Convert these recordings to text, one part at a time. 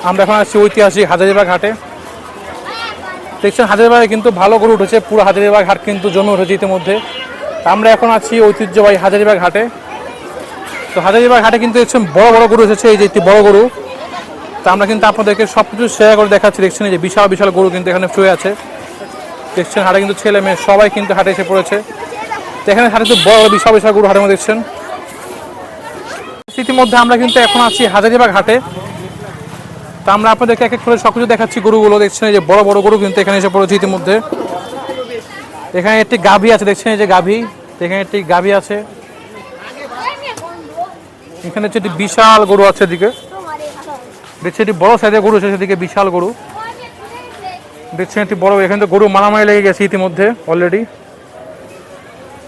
আমরা এখন আসছি ঐতিহাসিক হাজারীবাগ হাটে। দেখছেন হাজারীবাগে কিন্তু ভালো গরু উঠেছে, পুরো হাজারীবাগ হাট কিন্তু জমে উঠেছে ইতিমধ্যে। আমরা এখন আছি ঐতিহ্যবাহী হাজারীবাগ হাটে। তো হাজারীবাগ হাটে কিন্তু দেখছেন বড় বড় গরু এসেছে, এই যে একটি বড় গরু। তো আমরা কিন্তু আপনাদেরকে সব কিছু শেয়ার করে দেখাচ্ছি। দেখছেন এই যে বিশাল বিশাল গরু কিন্তু এখানে শুয়ে আছে। দেখছেন হাটে কিন্তু ছেলে মেয়ে সবাই কিন্তু হাটে এসে পড়েছে। তো এখানে হাটে তো বড় বিশাল বিশাল গরু হাটের মধ্যে দেখছেন। ইতিমধ্যে আমরা কিন্তু এখন আছি হাজারীবাগ হাটে। তা আমরা আপনাদেরকে এক এক করে সব কিছু দেখাচ্ছি গরুগুলো। দেখছেন এই যে বড় বড় গরু কিন্তু এখানে এসে পড়েছে ইতিমধ্যে। এখানে একটি গাভী আছে, দেখছেন এই যে গাভী, এখানে একটি গাভী আছে। এখানে হচ্ছে একটি বিশাল গরু আছে এদিকে। দেখছেন একটি বড় সাইজের গরু আছে সেদিকে, বিশাল গরু। দেখছেন একটি বড়, এখানে তো গরু মারামারি লেগে গেছে ইতিমধ্যে অলরেডি।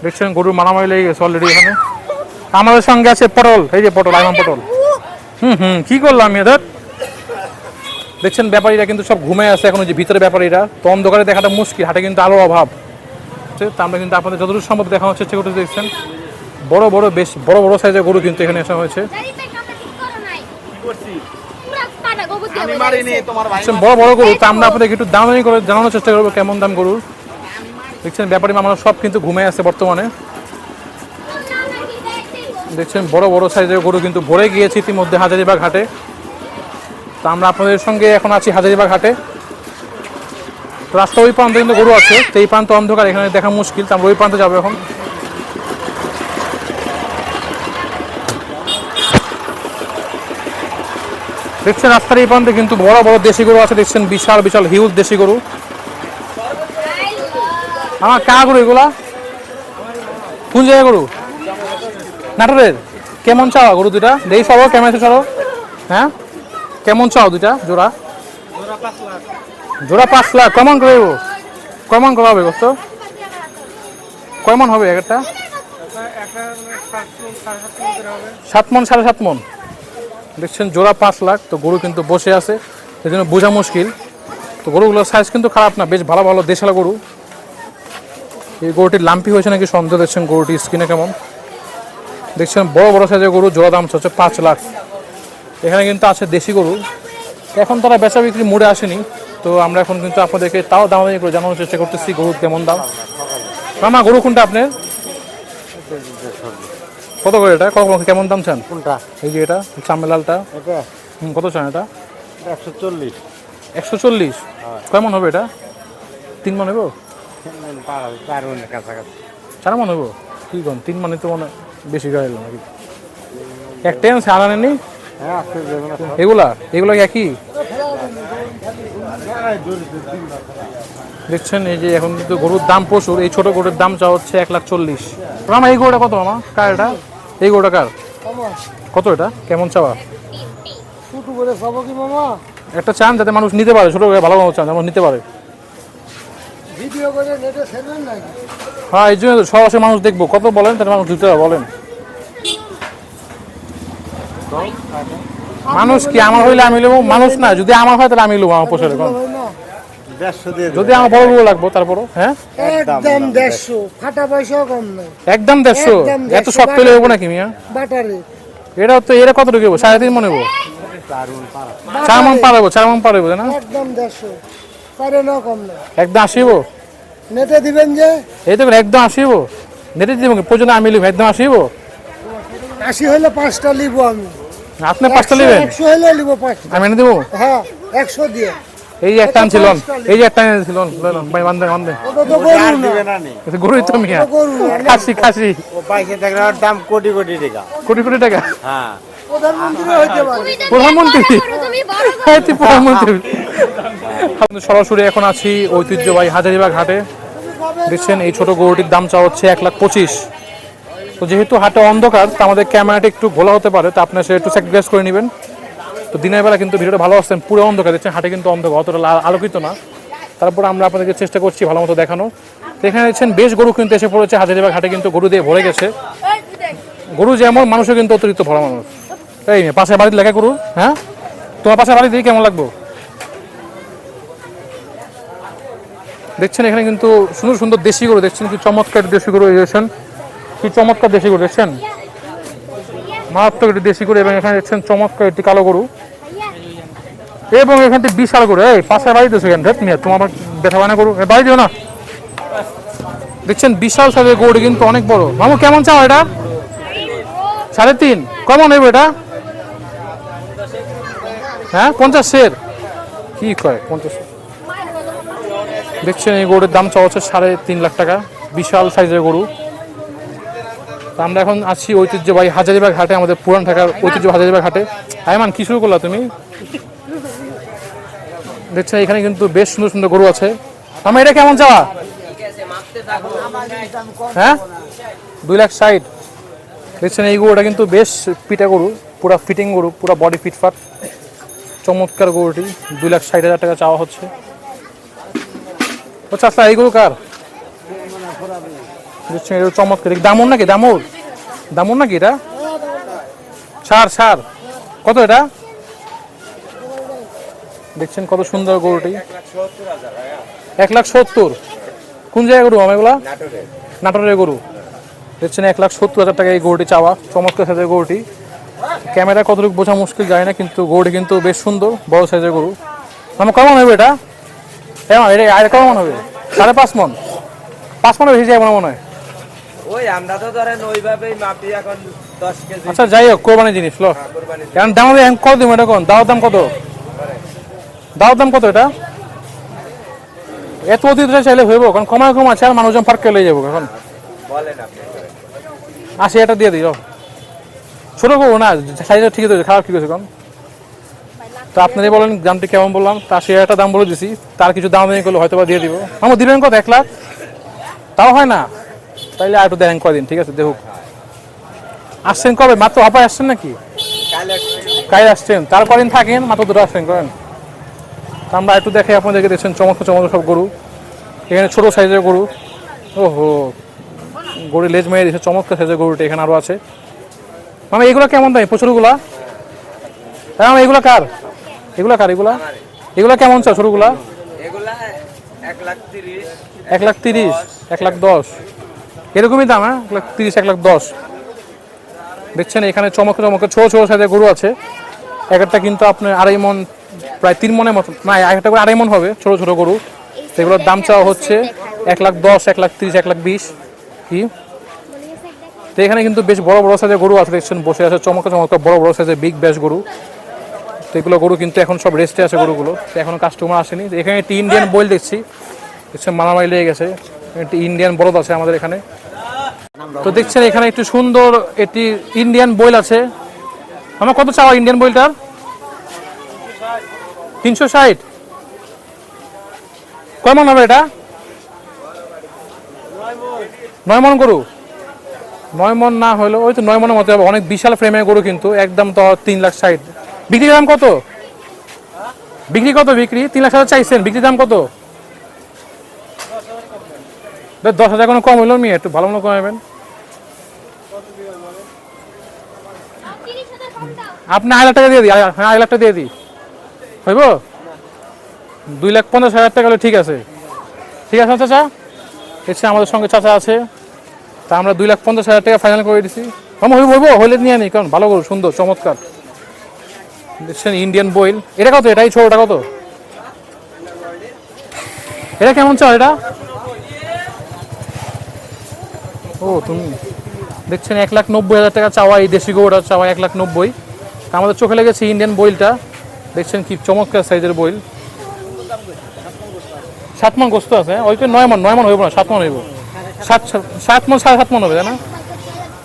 দেখছেন গরুর মারামারি লেগে গেছে অলরেডি এখানে। আমাদের সঙ্গে আছে পটল, এই যে পটল, আইমান পটল। কি করলাম এদের। দেখছেন ব্যাপারীরা কিন্তু সব ঘুমে আছে এখন, যে ভিতরে ব্যাপারীরা। তো অন্ধকারে দেখাটা মুশকিল, হাটে কিন্তু আলোর অভাব। তা আমরা কিন্তু আপনাদের যতটুকু সম্ভব দেখানোর চেষ্টা করতে। দেখছেন বড় বড়, বেশ বড় বড় সাইজের গরু কিন্তু এখানে আসা হয়েছে। বড় বড় গরু। তা আমরা আপনাদের একটু দাম করে জানানোর চেষ্টা করবো কেমন দাম গরুর। দেখছেন ব্যাপারী মামা সব কিন্তু ঘুমে আছে বর্তমানে। দেখছেন বড় বড় সাইজের গরু কিন্তু ভরে গিয়েছে ইতিমধ্যে হাজারীবাগ হাটে। তা আমরা আপনাদের সঙ্গে এখন আছি হাজারীবাগ হাটে। রাস্তা ওই প্রান্তে কিন্তু গরু আছে, তো এই প্রান্ত অন্ধকার, এখানে দেখা মুশকিল। তো আমরা ওই প্রান্তে যাবো এখন। দেখছেন রাস্তার এই প্রান্তে কিন্তু বড় বড় দেশি গরু আছে। দেখছেন বিশাল বিশাল হিউজ দেশি গরু। আমার কার গরু এগুলা? কোন জায়গায় গরু? নাটোরের। কেমন চাও গরু দুইটা? দেখি সব কেমন আছে সরো। হ্যাঁ কেমন চাও দুইটা জোড়া? জোড়া 5 লাখ। কেমন করে কেমন করা হবে গোস্ত? কেমন হবে একটা? 7 মন 7.5 মন। দেখছেন জোড়া 5 লাখ। তো গরু কিন্তু বসে আছে, সেই জন্য বোঝা মুশকিল। তো গরুগুলোর সাইজ কিন্তু খারাপ না, বেশ ভালো ভালো দেশালা গরু। এই গরুটি লাম্পি হয়েছে নাকি সন্দেহ। দেখছেন গরুটি স্কিনে কেমন। দেখছেন বড় বড় সাইজের গরু, জোড়া দাম হচ্ছে 5 লাখ। এখানে কিন্তু আছে দেশি গরু। এখন তারা বেচা বিক্রি মোড়ে আসেনি। তো আমরা এখন কিন্তু আপনাদেরকে তাও দামাদামি করে জানানোর চেষ্টা করতেছি গরুর কেমন দাম। মামা গরু কোনটা আপনার? কত করে এটা? কেমন দাম চান? কোনটা? এই যে এটা চামেলালটা। কত চান এটা? 140। 140? কেমন হবে এটা? 3 মন হইব? 4 মন হইব? কি কোন 3 মানে তো মনে বেশি গাড়ি নাকি? একটাই আছে আর আনেনি? এগুলা এগুলো একই। দেখছেন এই যে এখন কিন্তু গরুর দাম প্রচুর। এই ছোট গরুর দাম চা হচ্ছে 1,40,000। মামা এই গরুটা কত? মামা কার এটা? এই গরুটা কার? কত এটা? কেমন চাওয়া? একটা চান যাতে মানুষ নিতে পারে, ছোট করে ভালো ভালো চান যেমন নিতে পারে। হ্যাঁ এই জন্য সরাসরি মানুষ দেখবো। কত বলেন তাহলে মানুষ দিতে হবে বলেন। মানুষ কি আমার হইলে আমি নেবো, মানুষ না। যদি আমার হয় তাহলে আমি নেবো আমার পোষালে। যদি আমার বড় গরু লাগবো তারপরও। হ্যাঁ একদম 150, ফাটা পয়সাও কম নাই। একদম 150? এত শক্ত হলে হবো নাকি মিয়া? এটা তো এরা কত ঢুকবো? 3.5 মন হবো? 4 মন পার হবো? 4 মন পার হবো না? একদম 150, পারে না কম না। একদম 80 হবো? নেতে দিবেন যে? এই তো একদম 80 হবো? নেতে দিব প্রয়োজন আমি লিব। একদম 80 হবো? 80 হলে 5টা লিব আমি। আপনি 5টা নেবেন? 100 হলে লিব 5টা। আমি এনে দেবো? হ্যাঁ 100 দিয়ে। এই যে একটা আনছিলেন, এই যে একটা আনছিলেন, ভাই বান্ধে বান্ধে গরুই তো মিয়া। খাসি খাসি দাম কোটি কোটি টাকা। কোটি কোটি টাকা? হ্যাঁ প্রধানমন্ত্রী হইতে পারে। প্রধানমন্ত্রী? প্রধানমন্ত্রী। সরাসরি এখন আছি ঐতিহ্যবাহী হাজারীবাগ হাটে। দেখছেন এই ছোট গরুটির দাম চা হচ্ছে 1,25,000। তো যেহেতু হাটে অন্ধকার, তো আমাদের ক্যামেরাটা একটু ঘোলা হতে পারে, তো আপনার সে একটু স্যাক্রিফাইস করে নেবেন। তো দিনের বেলা কিন্তু ভিডিওটা ভালো আসছেন, পুরো অন্ধকার। দেখছেন হাটে কিন্তু অন্ধকার, অতটা আলোকিত না। তারপর আমরা আপনাদেরকে চেষ্টা করছি ভালো মতো দেখানো। এখানে দেখছেন বেশ গরু কিন্তু এসে পড়েছে হাজারীবাগ হাটে, কিন্তু গরু দিয়ে ভরে গেছে। গরু যেমন, মানুষও কিন্তু অতিরিক্ত ভরা মানুষ। এই পাশে বাড়িতে লেখা গরু। হ্যাঁ তোমার পাশে বাড়ি দিয়ে কেমন লাগবো? দেখছেন এখানে কিন্তু সুন্দর সুন্দর দেশি গরু। দেখছেন কি চমৎকার দেশি গরু দেখছেন, কি চমৎকার দেশি গরু। দেখছেন মারাত্মক একটি দেশি গরু। এবং এখানে দেখছেন চমৎকার একটি কালো গরু। এবং এখান থেকে বিশাল করে এই পাশে বাড়ি দিয়েছো কেন ধেত মিয়া, তোমার ব্যথা বানা করো, বাড়ি দিও না। দেখছেন বিশাল সাইজের গরু কিন্তু অনেক বড়। মামু কেমন চাও এটা? 3.5 কেমন নেবে এটা? হ্যাঁ 50 কি কয় 50। দেখছেন এই গরুর দাম চাওয়া হচ্ছে 3.5 লাখ টাকা, বিশাল সাইজের গরু। তো আমরা এখন আছি ঐতিহ্যবাহী হাজারীবাগ হাটে, আমাদের পুরান ঢাকার ঐতিহ্য হাজারীবাগ হাটে। আইমান কি শুরু করলা তুমি? দেখছেন এখানে কিন্তু বেশ সুন্দর সুন্দর গরু আছে। আমার এটা কেমন চাওয়া? হ্যাঁ 2,60,000। দেখছেন এই গরুটা কিন্তু বেশ পিটা গরু, পুরা ফিটিং গরু, পুরা বডি ফিটফাট, চমৎকার গরুটি। 2,60,000 টাকা চাওয়া হচ্ছে। আচ্ছা এই গরু কার? দেখছেন এটা চমৎকার, দামন নাকি? দামন নাকি এটা? ছাড় কত এটা? দেখছেন কত সুন্দর গরুটি, 1,70,000। কোন জায়গায় গরু আমার এগুলা? নাটোরের গরু। দেখছেন 1,70,000 টাকা এই গরুটি চাওয়া, চমৎকার সাইজের গরুটি। ক্যামেরা কতটুকু বোঝা মুশকিল যায় না, কিন্তু গরুটি কিন্তু বেশ সুন্দর, বড় সাইজের গরু। আমার কেমন হবে এটা? এটা আর কেমন হবে? 5.5 মন? 5 মনে বেশি যাবে না মনে হয়। ওই আমরা তো ধরেন ওইভাবেই মাপি এখন 10 কেজি। আচ্ছা যাই হোক, কোরবানি জিনিস লো। এখন দাম হবে কত দিব এটা? কোন দাওয়ার দাম কত? এটা এত অতিরিক্ত চাইলে হইব? কারণ কমায় কম আছে, আর মানুষজন ফার্ক করে যাবো এখন। বলেন আপনি 80 দিয়ে দিই। ছোট করবো না, সাইজটা ঠিক আছে, খারাপ ঠিক আছে কম। তো আপনারাই বলেন দামটি কেমন বললাম। তা 80,000 দাম বলে দিছি, তার কিছু দাম দেন করলে হয়তো বা দিয়ে দিব। আমার দিবেন কত? 1 লাখ? তাও হয় না, তাইলে আর একটু দেখেন কদিন, ঠিক আছে দেখুক। আসছেন কবে? মাত্র হাপায় আসছেন নাকি? কাল আসছেন, তার কদিন থাকেন, মাত্র 2 আসছেন করেন। আমরা একটু দেখে আপনাদেরকে। দেখছেন চমৎকার সব গরু, এখানে ছোট সাইজের গরু। ওহো, গরু লেজ মেরে দিচ্ছে, চমৎকার সাইজের গরুটি এখানে আরো আছে। মানে এগুলো কেমন দাম? প্রচুরগুলা? হ্যাঁ এগুলা কার? এগুলা কেমন চাও ছোটগুলা? এগুলা 1,30,000, 1,30,000, 1,10,000 এরকমই দাম। হ্যাঁ 1,30,000, 1,10,000। দেখছেন এখানে চমৎকার ছোট সাইজের গরু আছে। একটা কিন্তু আপনার 2.5 মন, প্রায় 3 মনের মতো, না একটা করে 2.5 মন হবে, ছোট গরু। সেগুলোর দাম চাওয়া হচ্ছে 1,10,000, 1,30,000, 1,20,000 কি। তো এখানে কিন্তু বেশ বড় সাইজের গরু আছে। দেখছেন বসে আছে চমৎকার বড় সাইজের বিগ ব্যাশ গরু। তো এগুলো গরু কিন্তু এখন সব রেস্টে আছে গরুগুলো, তো এখনো কাস্টমার আসেনি। এখানে একটি ইন্ডিয়ান বইল দেখছি, দেখছেন মারামারি লেগে গেছে। একটি ইন্ডিয়ান বলদ আছে আমাদের এখানে। তো দেখছেন এখানে একটু সুন্দর একটি ইন্ডিয়ান বইল আছে। আমার কত চাওয়া ইন্ডিয়ান বইলটার? 360। কেমন হবে এটা? 9 মন গরু? 9 মন না হলো ওই তো 9 মনের মতো হবে, অনেক বিশাল ফ্রেমের গরু কিন্তু, একদম তো 3,60,000। বিক্রির দাম কত? বিক্রি 3,60,000 চাইছেন, বিক্রির দাম কত? 10,000 কোনো কম হইলো মেয়ে, একটু ভালো মনে কমাবেন। আপনি 1,000 টাকা দিয়ে দিই। 1,000 টাকা দিয়ে দিই, হইব? 2,50,000 টাকা হলে ঠিক আছে চাচা। এসে আমাদের সঙ্গে চাচা আছে, তা আমরা 2,50,000 টাকা ফাইনাল করে দিছি। হইব হইলে নিয়ে নিই, কারণ ভালো গরু, সুন্দর চমৎকার। দেখছেন ইন্ডিয়ান বইল। এটা কত? এটাই ছোটটা কত? এটা কেমন চাও এটা? ও তুমি দেখছেন 1,90,000 টাকা চাওয়া এই দেশি গরুটা চাওয়া 1,90,000। আমাদের চোখে লেগেছে ইন্ডিয়ান বইলটা। দেখছেন কি চমৎকার সাইজের বইল। 7 মন গোস্ত আছে। ওই তো 9 মন হইব না, 7 মন হইব। 7 মন 7.5 মন হবে, তাই না?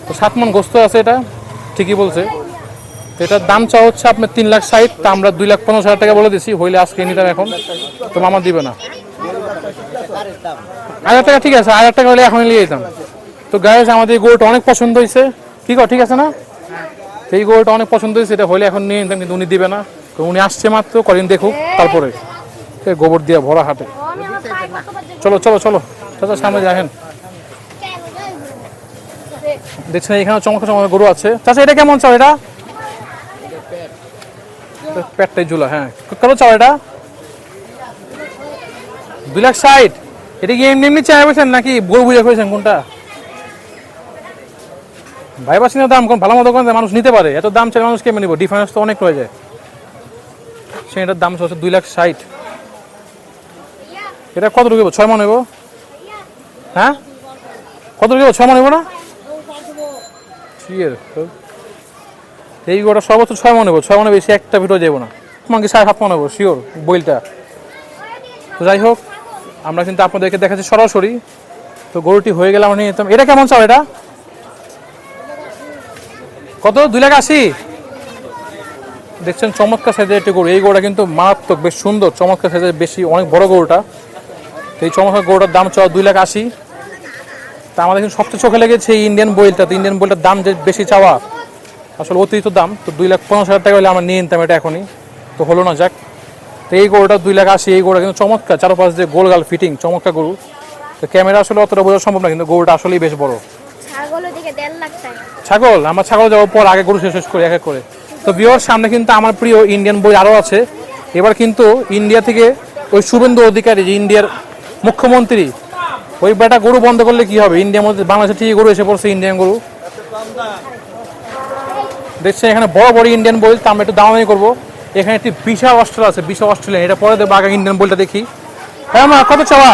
তো 7 মন গোস্ত আছে, এটা ঠিকই বলছে। এটার দাম চাওয়া হচ্ছে আপনার 3,60,000, তা আমরা 2,50,000 টাকা বলে দিছি। হইলে আজকে নিতাম, এখন তো মামা দিবে না। 1,000 টাকা ঠিক আছে, 1,000 টাকা হলে এখন নিয়ে যেতাম। তো গাইজ আমাদের এই গরুটা অনেক পছন্দ হয়েছে, ঠিক আছে না? এই গরুটা অনেক পছন্দ হয়েছে, এটা হলে এখন নিয়ে নিতাম, কিন্তু উনি দিবে না। তো উনি আসছে মাত্র, কদিন দেখুক তারপরে। গোবর দিয়ে ভরা হাটে। চলো চাচা সামনে যাবেন। দেখছেন এখানে চমৎকার গরু আছে। চাচা এটা কেমন চাও? এটা পেটটাই ঝুলা। হ্যাঁ কত চাও এটা? 2,60,000। এটা কি এমনি চাই পেয়েছেন নাকি গরু বুঝে পেয়েছেন কোনটা? ভাইবাসিনের দাম কোন ভালো মতো মানুষ নিতে পারে, এত দাম চাই মানুষ কেমন নিব? ডিফারেন্স তো অনেক রয়ে যায়। দেখছেন এটার দাম হচ্ছে 2,60,000। এটা কত ঢুকবো 6 মন নেবো? হ্যাঁ কত ঢুকবো 6 মন নেবো না? এই গোটা সর্বোচ্চ 6 মন নেবো, 6 মনে বেশি একটা ভিডিও যাবো না, তোমাকে 7.5 মন নেবো শিওর বইলটা। তো যাই হোক আমরা কিন্তু আপনাদেরকে দেখাচ্ছি সরাসরি। তো গরুটি হয়ে গেলে আমরা নিয়ে যেতাম। এটা কেমন চাও? এটা কত? 2,80,000। দেখছেন চমৎকার সাইজের একটি গরু। এই গরুটা কিন্তু মারাত্মক বেশ সুন্দর চমৎকার সাইজের, বেশি অনেক বড় গরুটা। তো এই চমৎকার গরুটার দাম চাওয়া 2,80,000। তা আমাদের কিন্তু সবচেয়ে চোখে লেগেছে এই ইন্ডিয়ান বইলটা। তো ইন্ডিয়ান বইলটার দাম যে বেশি চাওয়া, আসলে অতিরিক্ত দাম। তো 2,50,000 টাকা হলে আমরা নিয়ে নিতাম এটা এখনই, তো হলো না। যাক, তো এই গরুটা 2,80,000। এই গরুটা কিন্তু চমৎকার, চারপাশ দিয়ে গোলগাল ফিটিং, চমৎকার গরু। তো ক্যামেরা আসলে অতটা বোঝা সম্ভব না, কিন্তু গরুটা আসলেই বেশ বড়। ছাগল আমরা ছাগল যাওয়ার পর আগে গরু শেষ করি এক এক করে। তো ভিউয়ার সামনে কিন্তু আমার প্রিয় ইন্ডিয়ান বই আরও আছে। এবার কিন্তু ইন্ডিয়া থেকে ওই শুভেন্দু অধিকারী, যে ইন্ডিয়ার মুখ্যমন্ত্রী, ওই বেটা গরু বন্ধ করলে কি হবে? ইন্ডিয়ার মধ্যে বাংলাদেশে ঠিকই গরু এসে পড়ছে, ইন্ডিয়ান গরু। দেখছেন এখানে বড় বড় ইন্ডিয়ান বই। তো আমরা একটু দামাদামি করবো। এখানে একটি বিশাল অস্ট্রেলিয়া আছে, বিশাল অস্ট্রেলিয়ান। এটা পরে দেবো, আগে ইন্ডিয়ান বইটা দেখি। হ্যাঁ মা, কত চাওয়া?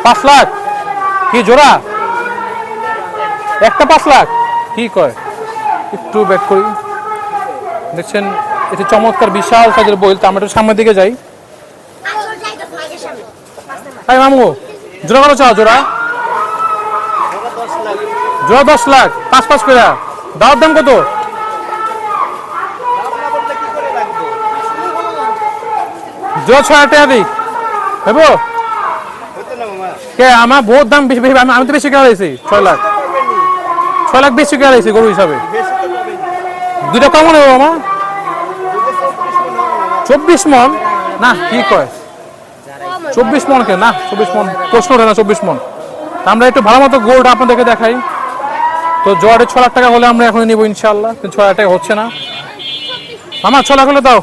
5 লাখ? কি জোড়া? একটা 5 লাখ? কি কয়? একটু ব্যাক করি। দেখছেন এটি চমৎকার বিশাল সাইজের বই। তো আমরা একটু সামনের দিকে যাই। হ্যাঁ মামু, জোড়া কত চাও? জোড়া 10 লাখ? 5 করে দাওয়ার দাম কত? জোড়া 6,000 টাকা দিই হবো? কে আমার বহুত দাম বেশি, আমি তো বেশি কেনা দিয়েছি। 6 লাখ? 6 লাখ বেশি কেনা দিয়েছি গরু হিসাবে। দুইটা কম নেবো আমার? 24 মন? না, কি কয় 24 মন? কে না 24 মন প্রশ্ন ওঠে না। 24 মন। আমরা একটু ভালো মতো গোল্ড আপনাদেরকে দেখাই। তো জোয়ারে 6 লাখ টাকা হলে আমরা এখন নিবো ইনশাল্লাহ, কিন্তু 6 লাখ টাকা হচ্ছে না। আমার 6 লাখ হলে দাও।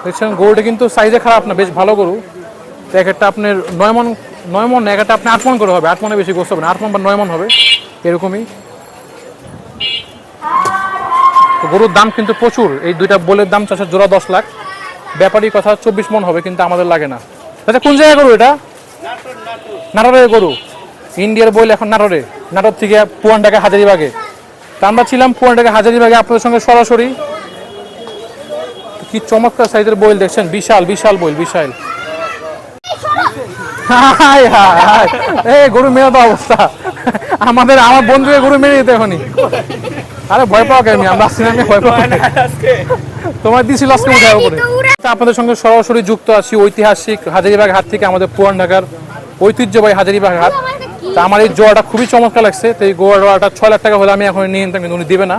দেখছেন গরুটা কিন্তু সাইজে খারাপ না, বেশ ভালো গরু। তো এক একটা আপনার 9 মন, এক একটা আপনি 8 মন করে হবে। 8 মনে বেশি গোস্ত হবে না, 8 মন বা 9 মন হবে এরকমই। তো গরুর দাম কিন্তু প্রচুর। এই দুইটা বলের দাম চাচ্ছে জোড়া 10 লাখ। ব্যাপারী কথা 24 মন হবে, কিন্তু আমাদের লাগে না। আচ্ছা, কোন জায়গায় গরু এটা? নাটোরের গরু। ইন্ডিয়ার বইল এখন নাটোরে, নাটোর থেকে পুরান ঢাকা হাজারীবাগে। তা আমরা ছিলাম পুরান ঢাকা হাজারীবাগে আপনাদের সঙ্গে সরাসরি। কি চমৎকার সাইজের বইল দেখছেন, বিশাল বিশাল বইল, বিশাল। গরু মেরে তো অবস্থা আমার বন্ধুকে গরু মেরে দিতে এখনই। আরে ভয় পাওয়া কেন? আমরা আসছি না, ভয় পাওয়া তোমার দিছিল আজকে উঠার উপরে। আপনাদের সঙ্গে সরাসরি যুক্ত আছি ঐতিহাসিক হাজারীবাগ হাট থেকে, আমাদের পুরান ঢাকার ঐতিহ্যবাহী হাজারীবাগ হাট। তা আমার এই জোয়াটা খুবই চমৎকার লাগছে। তো এই গোয়াটা 6 লাখ টাকা হলে আমি এখন নিয়ে নিতাম, কিন্তু উনি দিবে না।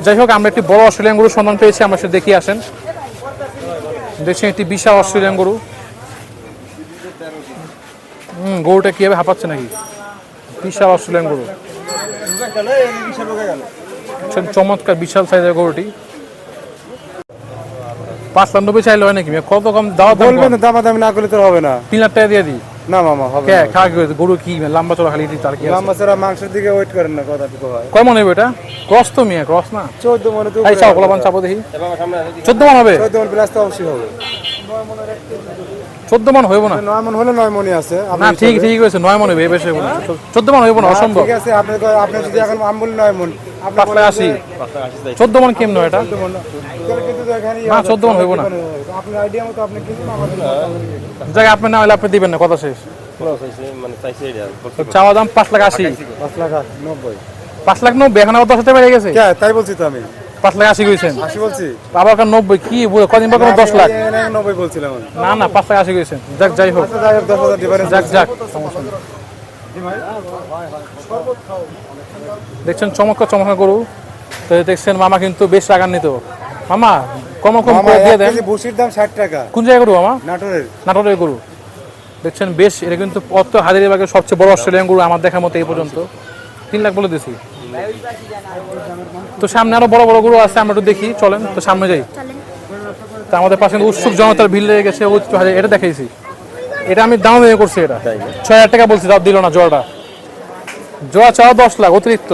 যাই হোক, আমরা একটি বড় অস্ট্রেলিয়ান গরু সন্ধান পেয়েছি, আমরা সেটা দেখিয়ে আসেন। দেখছেন একটি বিশাল অস্ট্রেলিয়ান গরু। গরুটা কিভাবে হাঁপাচ্ছে নাকি? বিশাল অস্ট্রেলিয়ান গরু, চমৎকার বিশাল সাইজের গরুটি। 5,90,000 চাইলে হয় নাকি? কত কম দাওয়া বলবেন? দামাদামি না করলে তো হবে না। 3 লাখ টাকা দিয়ে দিই না মামা, হবে কে? না। খাওয়া কি গরু কি লম্বা চড়া খালি তার কি? লম্বা চড়া মাংসের দিকে ওয়েট করেন না, কথা তো হয়। কয় মন হবে এটা? ক্রস তো মিয়া, ক্রস না? 14 মনে তো। এই চাও গোলাপান চাপো দেখি। 14 মন হবে? 14 মন প্লাস তো অবশ্যই হবে। 14 মন হইব না? 9 মন হলে 9 মনই আছে। না ঠিক হয়েছে, 9 মন হবে, এই বেশি 14 মন হইব না, অসম্ভব। ঠিক আছে, আপনি যদি এখন আমি বলি 9 মন, 5,80,000। 14 মন কেমন এটা? 14 মন কিন্তু এখানে না 14 মন হইব না। আপনার আইডিয়া মতো আপনি কিনুন, আমাদের জায়গা আপনি না হলে আপনি দিবেন না, কথা শেষ। মানে চাইছে চাওয়া দাম 5,80,000। 5,90,000। 5,90,000 এখন আবার 10,000 বেড়ে গেছে। তাই বলছি তো আমি। 5,80,000 কইছেন? 80 বলছি। আবার 90 কি কদিন পর 10 লাখ? 90 বলছিলাম আমি। না না 5,80,000 কইছেন। যাক, যাই হোক, 10,000 ডিফারেন্স। যাক সমস্যা নেই। দেখছেন চমৎকার চমৎকার গরু। তো দেখছেন মামা কিন্তু বেশ রাগান্বিত। মামা কম করে দিয়ে দেন। বসির দাম 60 টাকা। কোন জায়গায় গরু মামা? নাটোরের গরু। দেখছেন বেশ, এটা কিন্তু অত হাজারীবাগের সবচেয়ে বড় অস্ট্রেলিয়ান গরু আমার দেখার মতো এই পর্যন্ত। 3 লাখ বলে দিছি। তো সামনে আরো বড় বড় গরু আছে, আমরা একটু দেখি, চলেন তো সামনে যাই। তো আমাদের পাশে উৎসুক জনতার ভিড় লেগে গেছে। এটা দেখাইছি, এটা আমি দাম দিয়ে করছি। এটা 6,000 টাকা বলছি, দাম দিল না। জোড়া চাওয়া 10 লাখ অতিরিক্ত।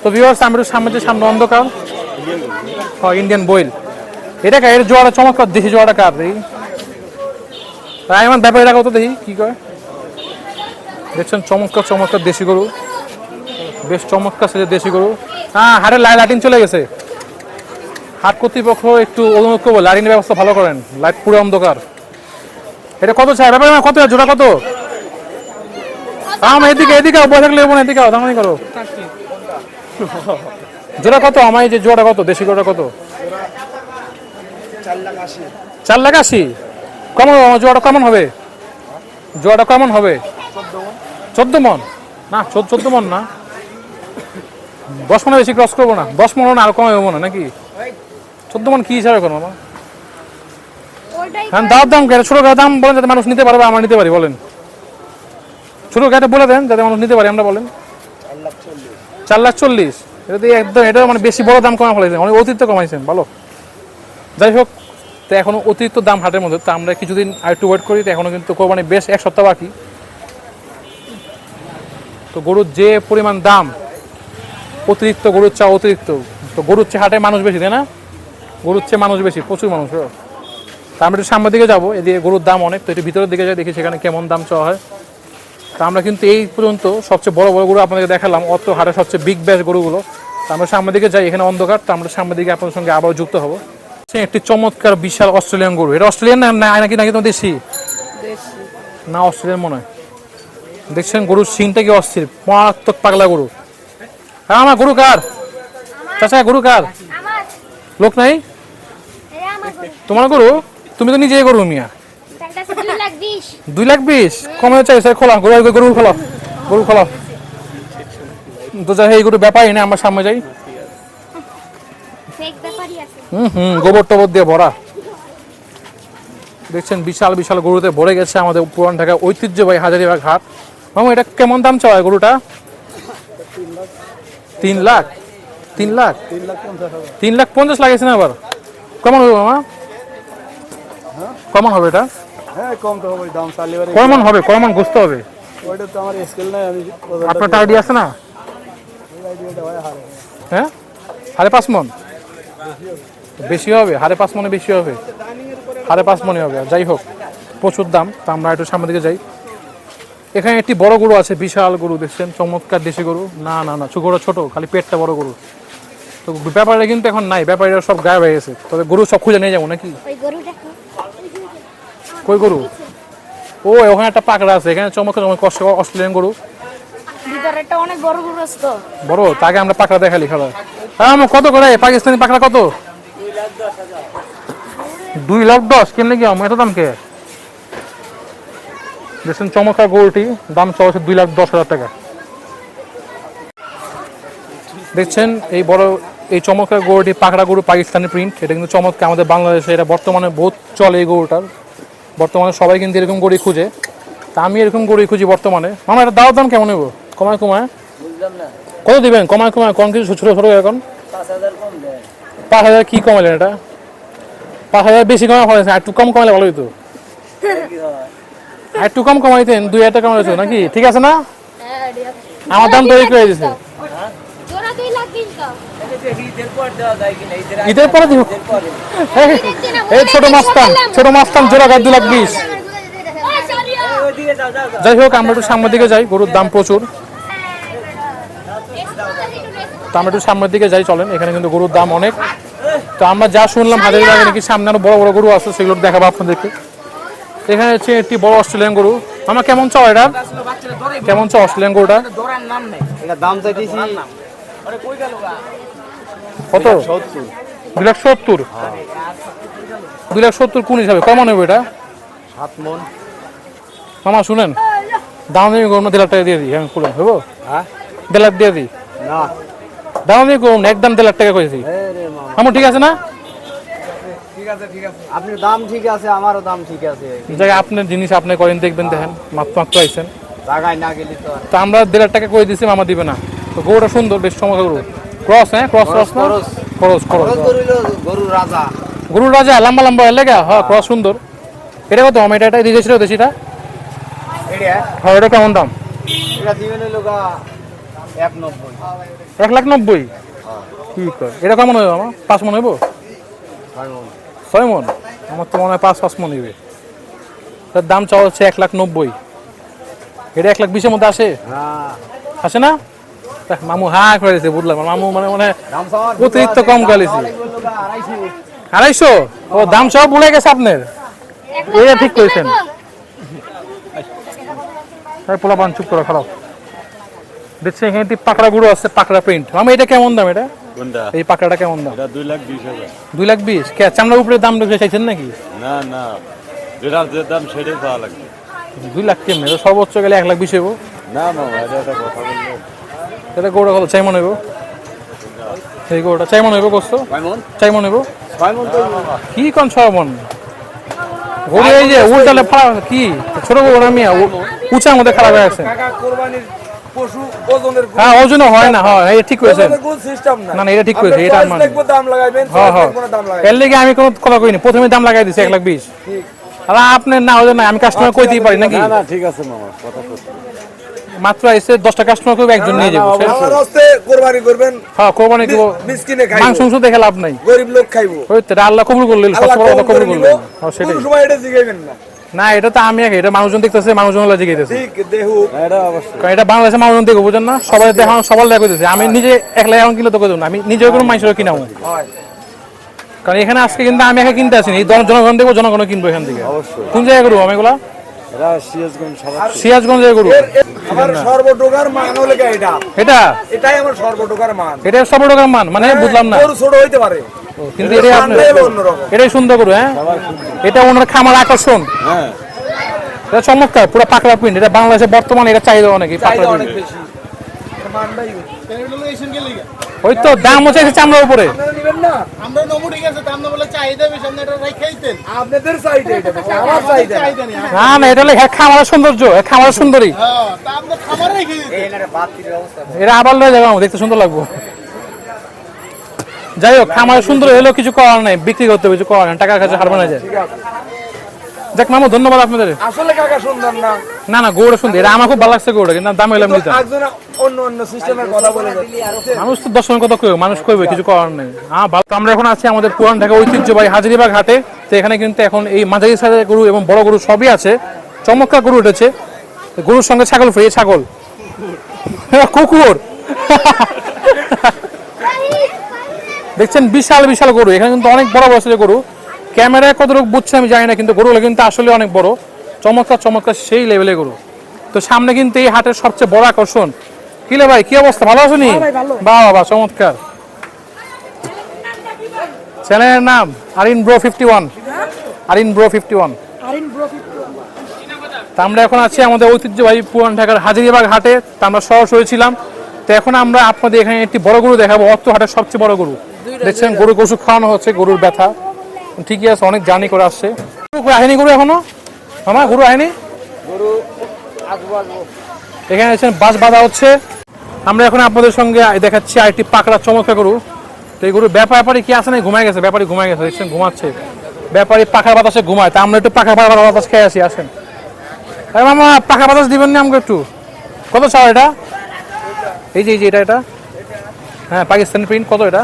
তো ভিউয়ার্স আমরা একটু সামনে যে সামনে অন্ধকার হ্যাঁ ইন্ডিয়ান বইল এটা এর জোয়ারা চমৎকার দেশি জোয়ারা কার দেখি তাই আমার ব্যাপারে রাখা তো দেখি কি করে দেখছেন চমৎকার চমৎকার দেশি গরু বেশ চমৎকার সে দেশি গরু হ্যাঁ হাটে লাইটিং চলে গেছে হাট কর্তৃপক্ষ একটু অনুরোধ করবো লাইটিংয়ের ব্যবস্থা ভালো করেন লাইট পুরো অন্ধকার এটা কত চাই ব্যাপারে কত জোড়া কত এদিকে এদিকে বসে থাকলে এমন এদিকে দামানি করো জোড়া কত আমার যে জোড়া কত দেশি গরুটা কত 4,80,000 কেমন জোড়াটা কেমন হবে জোড়াটা কেমন হবে 14 মন না 14 মন না 10 মনে বেশি ক্রস করবো না 10 মন আর কমে হবো না নাকি 14 মন কি হিসাবে করবো আমার হ্যাঁ দাম ছোট দাম বলেন যাতে মানুষ নিতে পারবে আমরা নিতে পারি বলেন ছোট গাড়িটা বলে দেন যাতে মানুষ নিতে পারি আমরা বলেন 4,40,000 এটা দিয়ে একদম এটা মানে বেশি বড় দাম কমা ফেলেছেন অনেক অতিরিক্ত কমাইছেন ভালো যাই হোক তো এখনো অতিরিক্ত দাম হাটের মধ্যে তো আমরা কিছুদিন আর একটু ওয়েট করি তো এখনো কিন্তু কোরবানি বেশ এক সপ্তাহ বাকি তো গরুর যে পরিমাণ দাম অতিরিক্ত গরুর চা অতিরিক্ত তো গরুর চেয়ে হাটে মানুষ বেশি তাই না গরুর চেয়ে মানুষ বেশি প্রচুর মানুষ তা আমরা একটু সামনের দিকে যাবো এদিকে গরুর দাম অনেক তো একটু ভিতরের দিকে যাই দেখি সেখানে কেমন দাম চাওয়া হয় তা আমরা কিন্তু এই পর্যন্ত সবচেয়ে বড় বড় গরু আপনাদেরকে দেখালাম অত হাটে সবচেয়ে বিগ ব্যাস গরুগুলো তো আমরা সামনের দিকে যাই এখানে অন্ধকার তো আমরা সামনের দিকে আপনাদের সঙ্গে আবার যুক্ত হবো একটি চমৎকার বিশাল অস্ট্রেলিয়ান গরু এটা অস্ট্রেলিয়ান না নাকি নাকি তোমার দেশি না অস্ট্রেলিয়ান মনে হয় দেখছেন গরুর সিংটা কি অস্থির মারাত্মক পাগলা গরু হ্যাঁ আমার গরু কার চাচা গরু কার লোক নাই তোমার গরু তুমি তো নিজেই গরু মিয়া 2,20,000 কমে চাই স্যার খোলা গরু খোলা গরু খোলা তো যাই এই গরু ব্যাপারই না আমরা সামনে যাই গোবর টবর দিয়ে ভরা দেখছেন বিশাল বিশাল গরুতে ভরে গেছে আমাদের পুরান ঢাকা ঐতিহ্যবাহী হাজারীবাগ হাট মামা এটা কেমন দাম চাওয়া গরুটা 3,50,000 লাগেছে না আবার কেমন হবে মামা কেমন হবে এটা হ্যাঁ কম তো হবে দাম চালিয়ে কেমন হবে কেমন বুঝতে হবে ওইটা তো আমার স্কেল নাই আমি আপনার আইডিয়া আছে না হ্যাঁ 5.5 মন বেশি হবে 5.5 মনে বেশি হবে 5.5 মনে হবে যাই হোক প্রচুর দাম তা আমরা একটু সামনের দিকে যাই এখানে একটি বড় গরু আছে বিশাল গরু দেখছেন চমৎকার দেশি গরু না না না গরু ছোট খালি পেটটা বড় গরু তো ব্যাপারটা কিন্তু এখন নাই ব্যাপারীরা সব গায়েব হয়ে গেছে তবে গরু সব খুঁজে নিয়ে যাবো নাকি কই গরু ও ওখানে একটা পাকড়া আছে এখানে চমৎকার কষ্ট অস্ট্রেলিয়ান গরু ভিতরেটা অনেক বড় গরু আছে তো বড় তাকে আমরা পাকড়া দেখালি খেলা হ্যাঁ কত করে পাকিস্তানি পাকড়া কত 2,10,000 কেমনে কি এত দাম কে দেখছেন চমৎকার গরুটি দাম চাওয়া 2,10,000 টাকা দেখছেন এই বড় এই চমৎকার গরুটি পাকড়া গরু পাকিস্তানি প্রিন্ট এটা কিন্তু চমৎকার আমাদের বাংলাদেশে এটা বর্তমানে বহুত চলে এই গরুটার বর্তমানে সবাই কিন্তু এরকম গরু খুঁজে তা আমি এরকম গরু খুঁজি বর্তমানে মামা এটা দাওয়ার দাম কেমন নেবো কমায় কত দিবেন কমায় কোন কিছু ছোট ছোট এখন 5,000 কি কমালেন এটা 5,000 বেশি কমা ফেলেছেন একটু কম কমালে ভালো হতো একটু কম কমাইতেন 2,000 টাকা কমাইছো নাকি ঠিক আছে না আমার দাম তৈরি করে দিয়েছে ঈদের পরে দিব এই ছোট মাস্তান জোড়া গাছ 2,20,000 যাই হোক আমরা একটু সামনের দিকে যাই গরুর দাম প্রচুর তো আমরা একটু সামনের দিকে যাই চলেন এখানে কিন্তু গরুর দাম অনেক তো আমরা যা শুনলাম হাজারি বাগে নাকি সামনে আরো বড় বড় গরু আছে সেগুলো দেখাবো আপনাদেরকে এখানে হচ্ছে একটি বড় অস্ট্রেলিয়ান গরু আমার কেমন চাও এটা কেমন চাও অস্ট্রেলিয়ান গরুটা দাম চাইতেছি কত 2,70,000 2,70,000 কোন হিসাবে কেমন হবে এটা 7 মন মামা শুনেন দাম দিয়ে করুন 1,000 টাকা দিয়ে দিই হ্যাঁ খুলেন হবো হ্যাঁ 1,000 দিয়ে দিই না দাম দিয়ে করুন একদম 1,000 টাকা করেছি আমার ঠিক আছে না ঠিক আছে আপনার দাম ঠিক আছে আমারও দাম ঠিক আছে জায়গা আপনার জিনিস আপনি করেন দেখবেন দেখেন মাত্র আইছেন জায়গায় না গেলি তো তা আমরা 1,000 টাকা করে দিছি মামা দিবে না তো গরুটা সুন্দর বেশ চমৎকার গরু ক্রস হ্যাঁ ক্রস না ক্রস গরু রাজা লম্বা লম্বা লেগা হ্যাঁ ক্রস সুন্দর এটা কত আমার এটা দিয়েছিল দেশিটা হ্যাঁ এটা কেমন দাম এটা দিবেন লোকা 190 1,90,000 কি কয় এটা কেমন হবে আমার 5 মন হইব 6 মন আমার তো মনে হয় 5 মন হইবে তার দাম চাওয়া হচ্ছে 1,90,000 এটা 1,20,000 এর মধ্যে আসে হ্যাঁ আসে না দেখ, মামু হা করে দিয়েছে বুঝলাম মামু মানে দাম চাওয়ার অতিরিক্ত কম গালিছি 250 250 ও দাম সব ভুলে গেছে আপনার এটা ঠিক করেছেন পোলা পান চুপ করে খারাপ দেখছি এখানে পাকড়া গুঁড়ো আছে পাকড়া প্রিন্ট আমি এটা কেমন দাম এটা কোনটা এই পাকড়াটা কেমন দাম এটা 2,20,000 2,20,000 কে চামড়ার উপরে দাম রেখে চাইছেন নাকি না না যেটার যে দাম সেটাই পাওয়া লাগবে 2 লাখ কেমন এটা সর্বোচ্চ গেলে 1,20,000 হইব না মামা এটা একটা কথা বললে এটা গৌড়া কত চাই মনে হইব এই গৌড়া চাই মনে হইব গোস্ত কেমন চাই মনে হইব 6 মন তো কি কোন 6 মন গরু এই যে উল্টালে ফাড়া কি ছোট গরু আমি উঁচার মধ্যে খারাপ হয়ে আছে কাকা কোরবানির পশু ওজনের হ্যাঁ ওজনে হয় না হয় এটা ঠিক করেছেন কোন সিস্টেম না না না এটা ঠিক করেছে এটা আপনি মানে দেখবো দাম লাগাইবেন হ্যাঁ হ্যাঁ কোনো দাম লাগাইবেন এর লেগে আমি কোনো কথা কইনি প্রথমে দাম লাগাই দিছি 1,20,000 আর আপনি না হলে না আমি কাস্টমার কইতেই পারি নাকি না না ঠিক আছে মামা কথা সত্যি মাত্র এসে 10টা কাস্টমার কইবে একজন নিয়ে যাবো আমার হস্তে কোরবানি করবেন হ্যাঁ কোরবানি দিব মিসকিনে খাইবো মাংস মাংস দেখে লাভ নাই গরিব লোক খাইবো ওই তো এটা আল্লাহ কবুল করলেন আল্লাহ সব কথা কবুল নিব করলেন হ্যাঁ সেটাই কোন সময় এটা জিগাইবেন না না এটা তো আমি আগে এটা মানুষজন দেখতেছে মানুষজন লাগে গেতেছে ঠিক দেহু এটা অবশ্যই কারণ এটা বাংলাদেশে মানুষজন দেখো বুঝেন না সবাই দেখা সবাই দেখা করতেছে আমি নিজে একলা এখন কিনলে তো কই না আমি নিজে কোনো মানুষের কিনাবো হয় কারণ এখানে আজকে কিন্তু আমি একা কিনতে আসিনি এই জনগণ দেখবো জনগণ কিনবো এখান থেকে অবশ্যই কোন জায়গায় করবো আমি এগুলা এটা সিএসগঞ্জ সবার সিরাজগঞ্জে করবো আমার সর্বটোকার মান হলে কি এটা এটা এটাই আমার সর্বটোকার মান এটা সব টাকার মান মানে বুঝলাম না গরু ছোট হইতে পারে কিন্তু এটাই আপনার মানটাই হলো অন্যরকম এটাই সুন্দর করো হ্যাঁ এটা ওনার খামার আকর্ষণ হ্যাঁ এটা চমৎকার পুরো পাকড়া প্রিন্ট এটা বাংলাদেশে বর্তমানে এটা চাহিদা অনেক এই পাকড়া চাহিদা অনেক প্রিন্ট বেশি মানটাই বেশি। ওই তো দাম হচ্ছে চামড়ার উপরে আপনারা নিবেন না আমরা নমু ঠিক আছে দাম না বলে চাহিদা বেশি আপনি এটা রাখাইতেন আপনাদের চাহিদা এটা বেশি, আমার চাহিদা না। চাহিদা নেই না না এটা হলো খামারের সৌন্দর্য খামারের সুন্দরী হ্যাঁ তা আপনি খাবার রেখে দিতেন এনারে বাতির অবস্থা এটা আবার লয়ে যাবো দেখতে সুন্দর লাগবো যাই হোক খামারের সুন্দর হলেও কিছু করার নাই বিক্রি করতে হবে কিছু করার নাই টাকার কাছে হারবে না যায় যাক মামু ধন্যবাদ আপনাদের আসলে কাকা সুন্দর না না না গৌড়া সুন্দর এটা আমার খুব ভালো লাগছে গৌড়া কিন্তু দাম হইলাম নিতাম একজন অন্য অন্য সিস্টেমের কথা বলে যাচ্ছে মানুষ তো দর্শনের কথা কইবে মানুষ কইবে কিছু করার নেই হ্যাঁ ভালো তো আমরা এখন আছি আমাদের পুরান ঢাকা ঐতিহ্যবাহী হাজারীবাগ হাটে তো এখানে কিন্তু এখন এই মাঝারি সাইজের গরু এবং বড় গরু সবই আছে চমৎকার গরু উঠেছে গরুর সঙ্গে ছাগল ফ্রি ছাগল কুকুর দেখছেন বিশাল বিশাল গরু এখানে কিন্তু অনেক বড় বয়সের গরু ক্যামেরায় কতটুকু বুঝছে আমি জানি না কিন্তু গরুগুলো কিন্তু আসলে অনেক বড় চমৎকার চমৎকার সেই লেভেলের গরু তো সামনে কিন্তু এই হাটের সবচেয়ে বড় আকর্ষণ কিলে ভাই কি অবস্থা ভালো আছো নি বাহ বাহ চমৎকার চ্যানেলের নাম আরিন ব্রো 51 আরিন ব্রো 51 তা আমরা এখন আছি আমাদের ঐতিহ্যবাহী পুরান ঢাকার হাজারীবাগ হাটে তা আমরা সরাসরি ছিলাম তো এখন আমরা আপনাদের এখানে একটি বড় গরু দেখাবো অর্থ হাটের সবচেয়ে বড় গরু দেখছেন গরু ওষুধ খাওয়ানো হচ্ছে গরুর ব্যথা ঠিকই আছে অনেক জার্নি করে আসছে আহেনি গরু এখনো আমার গরু আহেনি এখানে আছেন বাস বাঁধা হচ্ছে আমরা এখন আপনাদের সঙ্গে দেখাচ্ছি আরেকটি পাকড়া চমৎকার গরু তো এই গরুর ব্যাপারী কি আছে না ঘুমায় গেছে ব্যাপারী ঘুমায় গেছে দেখছেন ঘুমাচ্ছে ব্যাপারী পাখার বাতাসে ঘুমায় তা আমরা একটু পাখা বাতাস খেয়ে আসি আসেন আরে মামা পাখা বাতাস দিবেন না আমাকে একটু কত চাও এটা এই যে এটা হ্যাঁ পাকিস্তানি প্রিন্ট কত এটা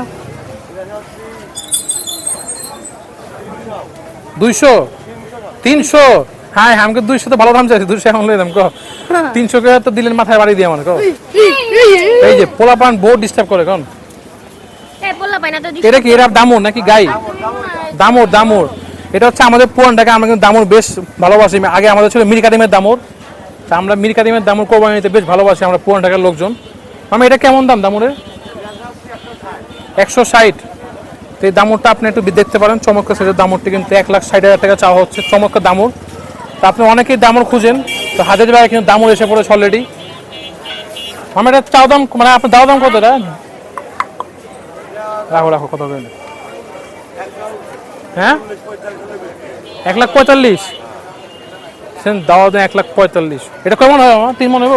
200 300 হ্যাঁ আমাকে 200 তো ভালো দাম চাইছি 200 এখন লই দাম কো 300 করে তো দিলেন মাথায় বাড়ি দিয়ে আমার কো এই যে পোলাপান বহুত ডিস্টার্ব করে কোন এই বললা পাই না তো এটা কি এরা দামুর নাকি গাই দামুর এটা হচ্ছে আমাদের পুরান ঢাকা আমরা কিন্তু দামুর বেশ ভালোবাসি আগে আমাদের ছিল মির কাদিমের দামুর তা আমরা মির কাদিমের দামুর কোরবানিতে বেশ ভালোবাসি আমরা পুরান ঢাকার লোকজন আমি এটা কেমন দাম দামুরের 160 তো এই দামুরটা আপনি একটু দেখতে পারেন চমৎকার সেটার দামুরটি কিন্তু 1,60,000 টাকা চাওয়া হচ্ছে চমৎকার দামুর তা আপনি অনেকেই দামুর খুঁজেন তো হাজারীবাগে কিন্তু দামুর এসে পড়েছে অলরেডি আমি এটা চাও দাম মানে আপনার দাও দাম কত এটা রাখো কত বলেন হ্যাঁ 1,45,000 দাওয়া দেন 1,45,000 এটা কেমন হবে আমার 3 মন হইব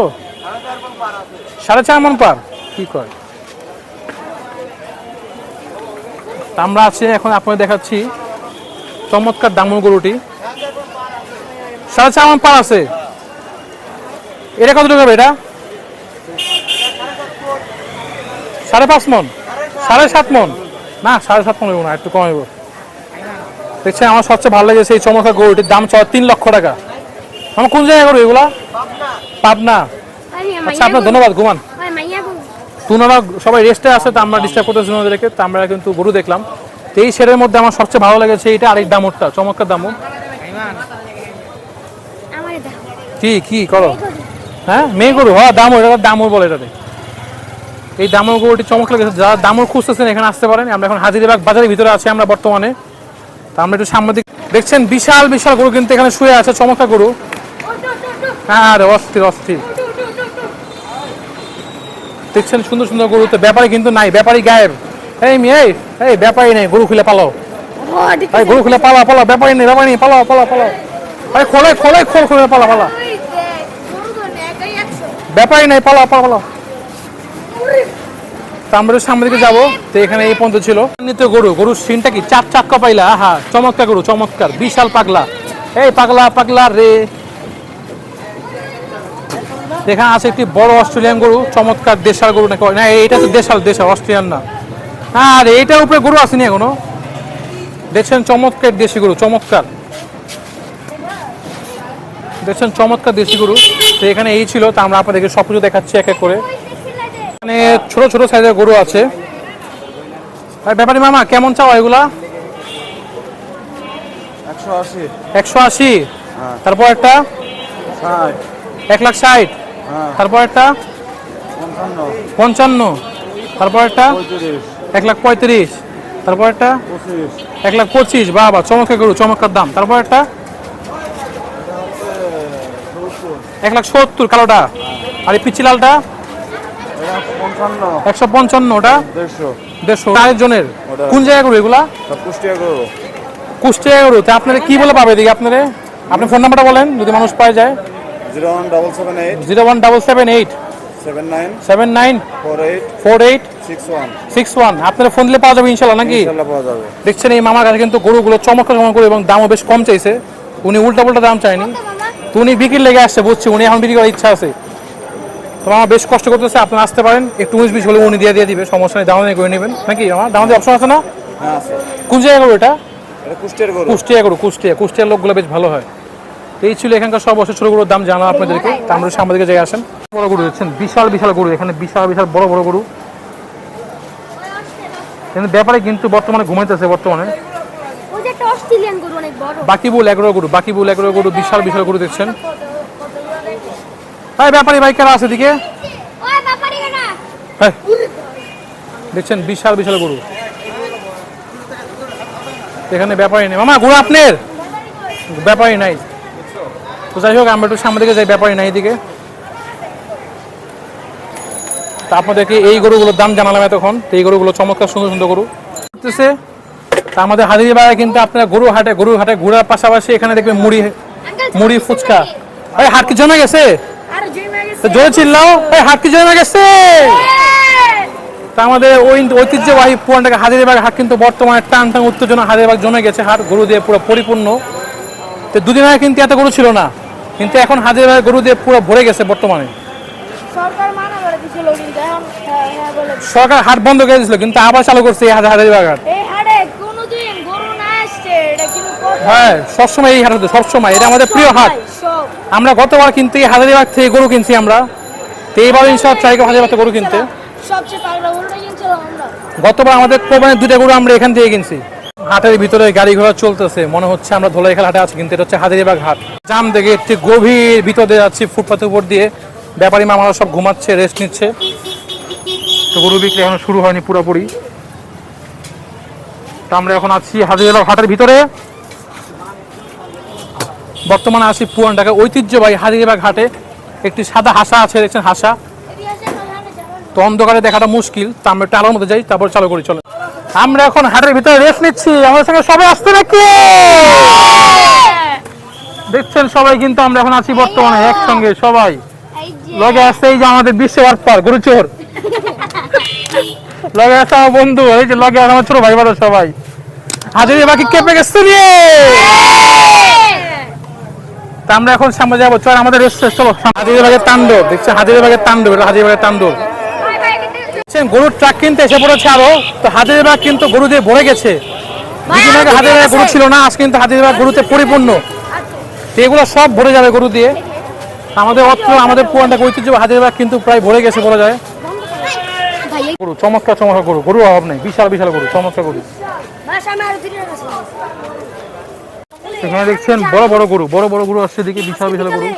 4.5 মন পার কি কয় আমরা আছি এখন আপনাদের দেখাচ্ছি চমৎকার দামুর গরুটি 4.5 মন পার আছে এটা কত টাকা হবে এটা 5.5 মন, 7.5 মন, না 7.5 মন হইব না, একটু কম হইব। দেখছেন আমার সবচেয়ে ভালো লেগেছে এই চমৎকার গরুটির দাম চাওয়া 3 লক্ষ টাকা। আমার কোন জায়গায় গরু এগুলা? পাবনা। আচ্ছা আপনার ধন্যবাদ, ঘুমান। তুনারা সবাই রেস্টে আছে, তো আমরা ডিস্টার্ব করতেছি ওদেরকে, তো আমরা কিন্তু গরু দেখলাম। তো এই শেডের মধ্যে আমার সবচেয়ে ভালো লেগেছে এটা, আর এই দামুরটা চমৎকার দামুর। কি কি করো? হ্যাঁ মেয়ে গরু, হ্যাঁ দামুর, এটা দামুর বলে এটাতে। এই দামুর গরুটি চমৎকার লেগেছে, যারা দামুর খুঁজতেছেন এখানে আসতে পারেন। আমরা এখন হাজিরাবাগ বাজারের ভিতরে আছি আমরা বর্তমানে। তা আমরা একটু সামনের দিক দেখছেন, বিশাল বিশাল গরু কিন্তু এখানে শুয়ে আছে, চমৎকার গরু। হ্যাঁ আরে অস্থির অস্থির দেখছেন, সুন্দর সুন্দর গরু। তো ব্যাপারী কিন্তু নাই, ব্যাপারী গায়েব। এই মেয়ে, এই ব্যাপারী নেই, গরু খুলে পালাও, এই গরু খুলে পালা পালা, ব্যাপারী নেই, ব্যাপারী নেই, পালাও পালাও পালাও, আরে খোলে খোলে খোল খুলে পালা পালা, ব্যাপারী নেই, পালাও পালা পালাও। তো আমরা সামনের দিকে যাবো। তো এখানে এই পর্যন্ত ছিল নিত্য গরু। গরুর সিনটা কি চাপ চাক্কা পাইলা, হ্যাঁ চমৎকার গরু, চমৎকার বিশাল পাগলা। এই পাগলা পাগলা রে। এখানে আছে একটি বড় অস্ট্রেলিয়ান গরু, চমৎকার দেশাল গরু নাকি, না এটা তো দেশাল, দেশাল অস্ট্রেলিয়ান না। আর এইটার উপরে গরু আসেনি এখনো। দেখছেন চমৎকার দেশি গরু, চমৎকার দেখছেন চমৎকার দেশি গরু। তো এখানে এই ছিল, তো আমরা আপনাদেরকে সবকিছু দেখাচ্ছি এক এক করে। মানে ছোট ছোট সাইজের গরু আছে। ব্যাপারী মামা কেমন চাও এগুলা? 180, 180। তারপর একটা 1,60,000। তারপর একটা 55। তারপর একটা 1,35,000। তারপর একটা 1,25,000। বাবা চমৎকার গরু, চমৎকার দাম। তারপর একটা 1,70,000 কালোটা। আর এই পিচ্ছি লালটা 155। ওটা 150 আরেকজনের। কোন জায়গা গরু এগুলা? কুষ্টিয়া গরু। তা আপনারা কি বলে পাবে এদিকে? আপনারা আপনার ফোন নাম্বারটা বলেন যদি মানুষ পাওয়া যায়। 01778 79 48 61। আপনারা ফোন দিলে পাওয়া যাবে ইনশাল্লাহ নাকি? দেখছেন এই মামার কাছে কিন্তু গরুগুলো চমৎকার চমৎকার গরু, এবং দামও বেশ কম চাইছে। উনি উল্টা পাল্টা দাম চায়নি, তো উনি বিক্রির লেগে আসছে, বুঝছি উনি এখন বিক্রি করার ইচ্ছা আছে। তো আমার বেশ কষ্ট করতেছে, আপনারা আসতে পারেন। একটু 19-20 হলে উনি দিয়ে দিবে, সমস্যা নেই, দাম করে নেবেন নাকি? আমার দাম দিয়ে অপশন আছে না? কোন জায়গা গরু এটা? কুষ্টিয়া গরু। কুষ্টিয়ার লোকগুলো বেশ ভালো হয়। এই ছিল এখানকার সব ছোট গরুর দাম জানা আপনাদেরকে। তা আমরা সামনের দিকে যাই আসেন। বড় গরু দেখছেন, বিশাল বিশাল গরু, এখানে বিশাল বিশাল বড় বড় গরু। কিন্তু ব্যাপারে কিন্তু বর্তমানে ঘুমাইতেছে বর্তমানে। বাকিবুল এগারো গরু, বিশাল বিশাল গরু দেখছেন। ব্যাপারী ভাই কারা আছে দিকে? দেখছেন বিশাল বিশাল গরু, এখানে ব্যাপারী নেই। মামা গরু আপনার? ব্যাপারী নাই। তো যাই হোক আমরা একটু সামনে দিকে যাই, ব্যাপারী নাই এদিকে। তা আপনাদেরকে এই গরুগুলোর দাম জানালাম এতক্ষণ। এই গরুগুলো চমৎকার সুন্দর সুন্দর গরু করতেছে। তা আমাদের হাজিরাবাগে কিন্তু আপনারা গরুর হাটে ঘোরার পাশাপাশি এখানে দেখবেন মুড়ি ফুচকা। হাট কি জমে গেছে? জোরে চিল্লাও, হাট কি জমে গেছে? তা আমাদের ঐতিহ্যবাহী পুরান ঢাকা হাজিরাবাগ হাট কিন্তু বর্তমানে টান টান উত্তেজনা, হাজিরাবাগ জমে গেছে হাট, গরু দিয়ে পুরো পরিপূর্ণ। তো দুদিন আগে কিন্তু এত গরু ছিল না, কিন্তু এখন হাজিরাবাগ গরু দিয়ে পুরো ভরে গেছে বর্তমানে। সরকার হাট বন্ধ করে দিয়েছিল, কিন্তু আবার চালু করছে এই হাজিরাবাগ হাট। হ্যাঁ সবসময় এই হাট হতো, সবসময় এটা আমাদের প্রিয় হাট। আমরা গতবার কিন্তু এই হাজারিবাগ থেকে গরু কিনছি আমরা, তো এইবার ইনশাআল্লাহ চাই হাজারিবাগ থেকে গরু কিনতে। গতবার আমাদের কোরবানির 2টা গরু আমরা এখান থেকে কিনছি। হাটের ভিতরে গাড়ি ঘোড়া চলতেছে, মনে হচ্ছে আমরা ধোলাইখাল হাটে আছি, কিন্তু এটা হচ্ছে হাজারিবাগ হাট। জাম দেখে একটি গভীর ভিতরে যাচ্ছি, ফুটপাতের উপর দিয়ে। ব্যাপারী মামারা সব ঘুমাচ্ছে, রেস্ট নিচ্ছে। তো গরু বিক্রি এখন শুরু হয়নি পুরোপুরি। তো আমরা এখন আছি হাজারিবাগ হাটের ভিতরে। বর্তমানে আছি পুরান ঢাকা ঐতিহ্যবাহী হাজারিবাগ হাটে। একটি সাদা হাসা আছে, দেখছেন হাসা। তো অন্ধকারে দেখাটা মুশকিল, তো আমরা একটু আলোর মধ্যে যাই, তারপর চালু করি। চলে আমরা এখন হাটের ভিতরে রেস্ট নিচ্ছি। আমাদের সঙ্গে সবাই আসতে নাকি? দেখছেন সবাই কিন্তু আমরা এখন আছি বর্তমানে একসঙ্গে সবাই। লগে আসছে এই যে আমাদের বিশ্ববার পার গুরুচোর, লগে আসছে আমার বন্ধু, এই যে লগে আসছে আমার ছোট ভাই বড় সবাই। হাজারিবাগ কেঁপে গেছে নিয়ে। আমরা এখন সামনে যাবো, চল আমাদের রেস্ট। চলো হাজারিবাগের তাণ্ডব, দেখছি হাজারিবাগের তাণ্ডব, এটা হাজারিবাগের তাণ্ডব। গরুর ট্রাক কিনতে এসে পড়েছে আরো, তো হাজারীবাগ কিন্তু গরু দিয়ে ভরে গেছে। দুদিন আগে হাজারীবাগ গরু ছিল না, আজ কিন্তু হাজারীবাগ গরুতে পরিপূর্ণ। তো এগুলো সব ভরে যাবে গরু দিয়ে। আমাদের অত্র আমাদের পুরানটা ঐতিহ্য হাজারীবাগ কিন্তু প্রায় ভরে গেছে বলা যায়। গরু চমৎকার চমৎকার গরু, গরুর অভাব নেই, বিশাল বিশাল গরু, চমৎকার গরু। এখানে দেখছেন বড় বড় গরু, বড় বড় গরু আসছে দিকে, বিশাল বিশাল গরু।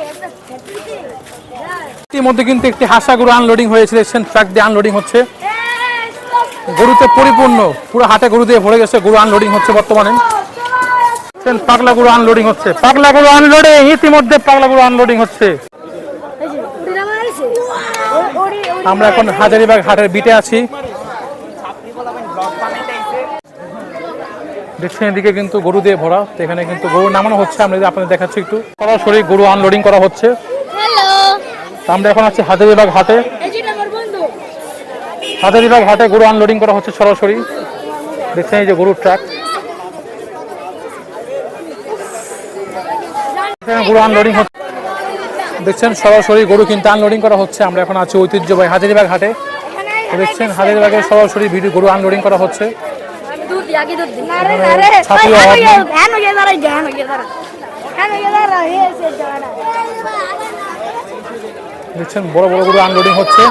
ইতিমধ্যে কিন্তু একটি হাসা গরু আনলোডিং হয়েছে, দেখছেন ট্রাক দিয়ে আনলোডিং হচ্ছে। গরুতে পরিপূর্ণ, পুরো হাটে গরু দিয়ে ভরে গেছে, গরু আনলোডিং হচ্ছে বর্তমানে। পাগলা গরু আনলোডিং হচ্ছে, পাগলা গরু আনলোডিং, ইতিমধ্যে পাগলা গরু আনলোডিং হচ্ছে। আমরা এখন হাজারীবাগ হাটের বিটে আছি। দেখছেন এদিকে কিন্তু গরু দিয়ে ভরা, তো এখানে কিন্তু গরু নামানো হচ্ছে। আমরা যদি আপনাদের দেখাচ্ছি একটু, সরাসরি গরু আনলোডিং করা হচ্ছে। আমরা এখন আছি হাজারীবাগ হাটে। হাজারীবাগ হাটে গরু আনলোডিং করা হচ্ছে সরাসরি। দেখছেন এই যে গরুর ট্রাক, গরু আনলোডিং হচ্ছে। দেখছেন সরাসরি গরু কিন্তু আনলোডিং করা হচ্ছে। আমরা এখন আছি ঐতিহ্যবাহী হাজারীবাগ হাটে। দেখছেন হাজারীবাগের সরাসরি ভিডিও গরু আনলোডিং করা হচ্ছে। দেখছেন বড় বড় গরু আনলোডিং হচ্ছে।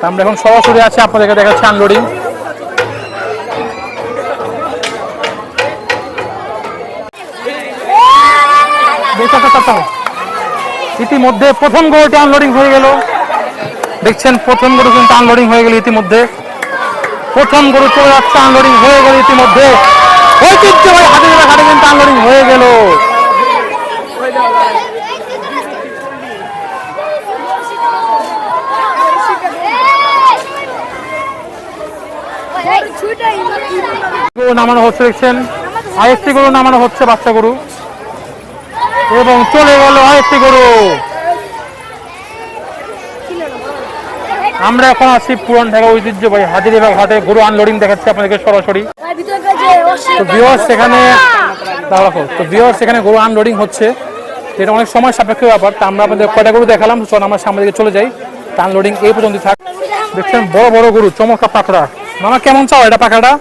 আমরা এখন সরাসরি আছি, আপনাদেরকে দেখাচ্ছি আনলোডিং। ইতিমধ্যে প্রথম গরুটি আনলোডিং হয়ে গেল। দেখছেন প্রথম গরু কিন্তু আনলোডিং হয়ে গেল ইতিমধ্যে। প্রথম গরু চলে যাচ্ছে, আনলোডিং হয়ে গেল ইতিমধ্যে। ঐতিহ্যবাহী হাজারীবাগ হাটে কিন্তু আনলোডিং হয়ে গেল। গরু নামানো হচ্ছে, দেখছেন আরেকটি গরু নামানো হচ্ছে, বাচ্চা গরু, এবং চলে গেল আরেকটি গরু। আমরা এখন আছি পুরান ঢাকা ঐতিহ্যবাহী হাজারীবাগ হাটে, গরু আনলোডিং দেখাচ্ছি আপনাদেরকে সরাসরি। তো ভিউয়ার্স এখানে গরু আনলোডিং হচ্ছে, এটা অনেক সময় সাপেক্ষ ব্যাপার। তা আমরা আপনাদের কয়টা গরু দেখালাম, চল আমরা সামনে দিকে চলে যাই। তা আনলোডিং এই পর্যন্ত থাক। দেখছেন বড় বড় গরু, চমৎকার পাকড়া। মামা কেমন চাও এটা পাকড়াটা?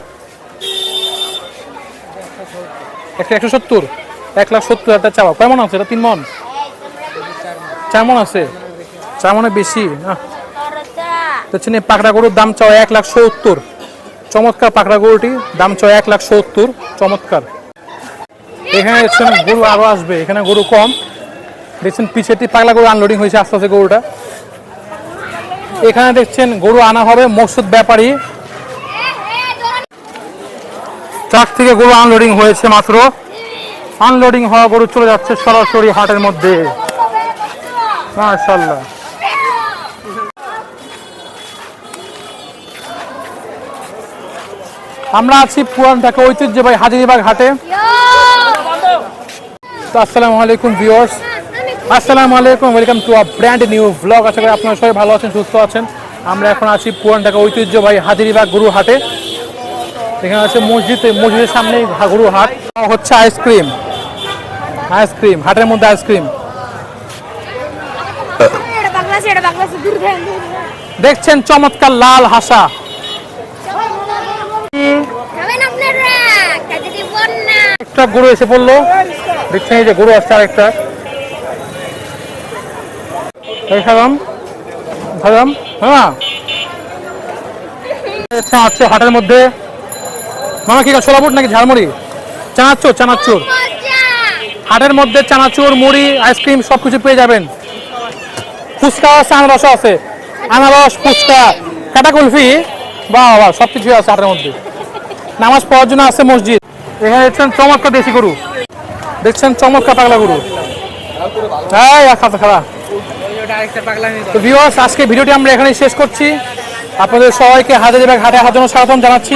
170, 1,70,000 চাওয়া। কয় মন আছে এটা? 3 মন, 4 মন আছে, 4 মনে বেশি না। দেখছেন এই পাকড়া গরুর দাম চাওয়া 1,70,000। চমৎকার পাকড়া গরুটি, দাম চাওয়া 1,70,000, চমৎকার। এখানে দেখছেন গরু আরো আসবে, এখানে গরু কম। দেখছেন পিছেরটি পাগলা গরু আনলোডিং হয়েছে আস্তে আস্তে গরুটা। এখানে দেখছেন গরু আনা হবে মকসুদ ব্যাপারী। ট্রাক থেকে গরু আনলোডিং হয়েছে মাত্র। আনলোডিং হওয়া গরু চলে যাচ্ছে সরাসরি হাটের মধ্যে। মাশাআল্লাহ। আমরা আছি পুরান ঢাকা ঐতিহ্যবাহী হাজারীবাগ হাটে। আসসালামু আলাইকুম ভিউয়ার্স, আসসালামু আলাইকুম, welcome to a brand new blog. আশা করি আপনারা সবাই ভালো আছেন, সুস্থ আছেন। আমরা এখন আছি পুরান ঢাকা ঐতিহ্যবাহী হাজারীবাগ গরু হাটে। এখানে আছে মসজিদের সামনেই গরু হাট হচ্ছে। আইসক্রিম হাটের মধ্যে আইসক্রিম। দেখছেন চমৎকার লাল হাসা। একটা গরু এসে পড়লো, দেখছেন এই যে গরু আসছে আরেকটা। আছে হাটের মধ্যে। মামা কি ছোলাপুট নাকি ঝালমুড়ি? চানাচুর। হাটের মধ্যে চানাচুর, মুড়ি, আইসক্রিম সবকিছু পেয়ে যাবেন। ফুচকা আছে, আনারসও আছে, আনারস, ফুচকা, কাটা কুলফি, বাহ সবকিছু আছে হাটের মধ্যে। নামাজ পড়ার জন্য আছে মসজিদ। এখানে দেখছেন চমৎকার দেশি গরু, দেখছেন চমৎকার পাগলা গরু। তো ভিউয়ার্স আজকে ভিডিওটি আমরা এখানে শেষ করছি। আপনাদের সবাইকে হাজারীবাগ হাটে আসার জন্য স্বাগতম জানাচ্ছি।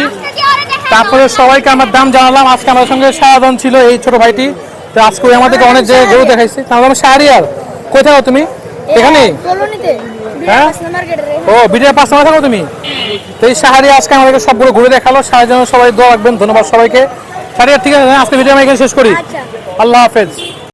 তারপরে সবাইকে আমার দাম জানালাম। আজকে আমাদের সঙ্গে শাহাদান ছিল এই ছোট ভাইটি। তো আজকে আমাদেরকে অনেক জায়গায় গরু দেখাইছে। তাহলে শাহরিয়ার কোথায় থাকো তুমি? এখানে? হ্যাঁ, ও বিটের 5 নম্বর থাকো তুমি? তো এই শাহরিয়া আজকে আমাদেরকে সবগুলো ঘুরে দেখালো। সারা জন্য সবাই দোয়া রাখবেন। ধন্যবাদ সবাইকে। শাহরিয়ার ঠিক আছে, আজকে ভিডিও আমরা এখানে শেষ করি। আল্লাহ হাফেজ।